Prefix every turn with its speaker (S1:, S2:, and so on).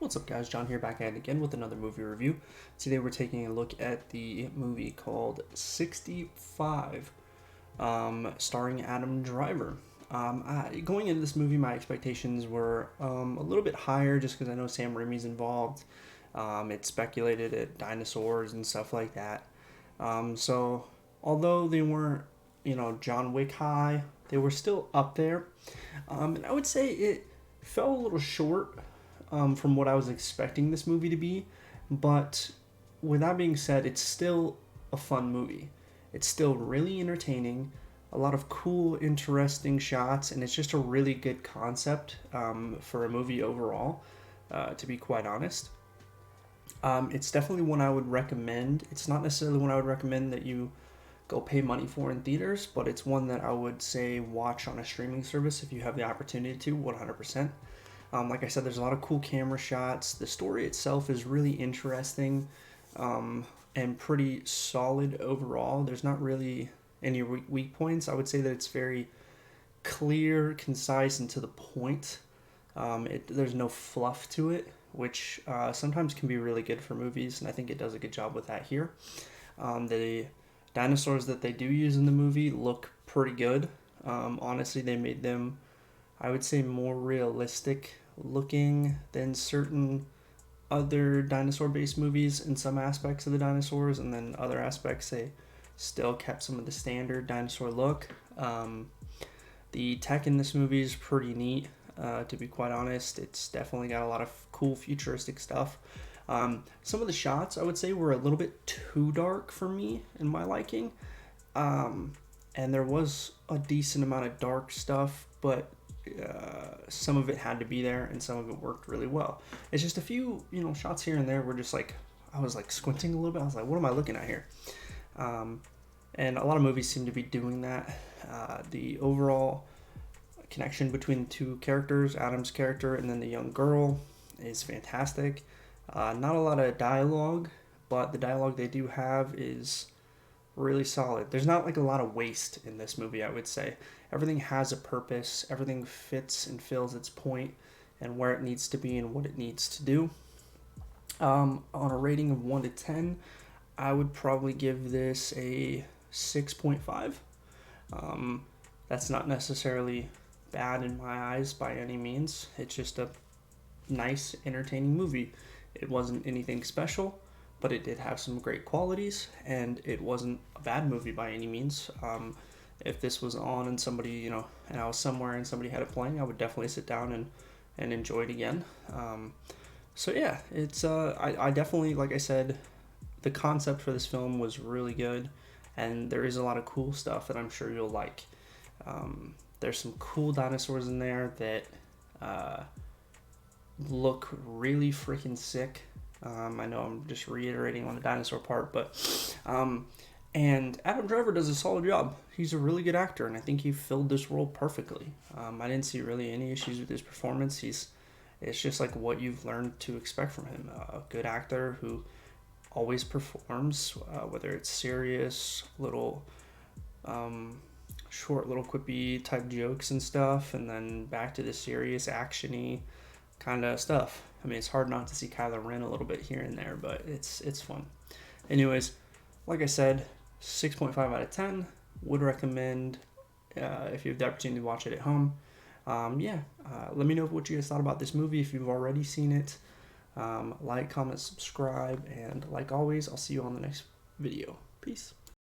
S1: What's up, guys? John here, back at it again with another movie review. Today we're taking a look at the movie called 65, starring Adam Driver. Going into this movie, my expectations were a little bit higher just because I know Sam Raimi's involved. It speculated at dinosaurs and stuff like that. So, although they weren't, John Wick high, they were still up there. And I would say it fell a little short from what I was expecting this movie to be. But with that being said, it's still a fun movie. It's still really entertaining, a lot of cool, interesting shots, and it's just a really good concept for a movie overall, to be quite honest. It's definitely one I would recommend. It's not necessarily one I would recommend that you go pay money for in theaters, but it's one that I would say watch on a streaming service if you have the opportunity to, 100%. Like I said, there's a lot of cool camera shots. The story itself is really interesting and pretty solid overall. There's not really any weak points. I would say that it's very clear, concise, and to the point. There's no fluff to it, which sometimes can be really good for movies, and I think it does a good job with that here. The dinosaurs that they do use in the movie look pretty good. Honestly, they made them, I would say, more realistic looking than certain other dinosaur based movies in some aspects of the dinosaurs, and then other aspects they still kept some of the standard dinosaur look. The tech in this movie is pretty neat, to be quite honest. It's definitely got a lot of cool futuristic stuff. Some of the shots I would say were a little bit too dark for me in my liking. And there was a decent amount of dark stuff, but some of it had to be there and some of it worked really well. It's just a few, shots here and there were just like, I was like squinting a little bit. I was like, what am I looking at here? And a lot of movies seem to be doing that. The overall connection between the two characters, Adam's character and then the young girl, is fantastic. Not a lot of dialogue, but the dialogue they do have is really solid. There's not like a lot of waste in this movie, I would say. Everything has a purpose, everything fits and fills its point and where it needs to be and what it needs to do. On a rating of 1 to 10, I would probably give this a 6.5. That's not necessarily bad in my eyes by any means. It's just a nice, entertaining movie. It wasn't anything special, but it did have some great qualities, and it wasn't a bad movie by any means. If this was on and somebody, and I was somewhere and somebody had it playing, I would definitely sit down and enjoy it again. So yeah, it's I definitely, like I said, the concept for this film was really good, and there is a lot of cool stuff that I'm sure you'll like. There's some cool dinosaurs in there that look really freaking sick. I know I'm just reiterating on the dinosaur part, but and Adam Driver does a solid job. He's a really good actor, and I think he filled this role perfectly. I didn't see really any issues with his performance. It's just like what you've learned to expect from him. A good actor who always performs, whether it's serious, little short, little quippy type jokes and stuff, and then back to the serious, actiony kind of stuff. I mean, it's hard not to see Kylo Ren a little bit here and there, but it's fun. Anyways, like I said, 6.5 out of 10. Would recommend if you have the opportunity to watch it at home. Let me know what you guys thought about this movie if you've already seen it. Like, comment, subscribe, and like always, I'll see you on the next video. Peace.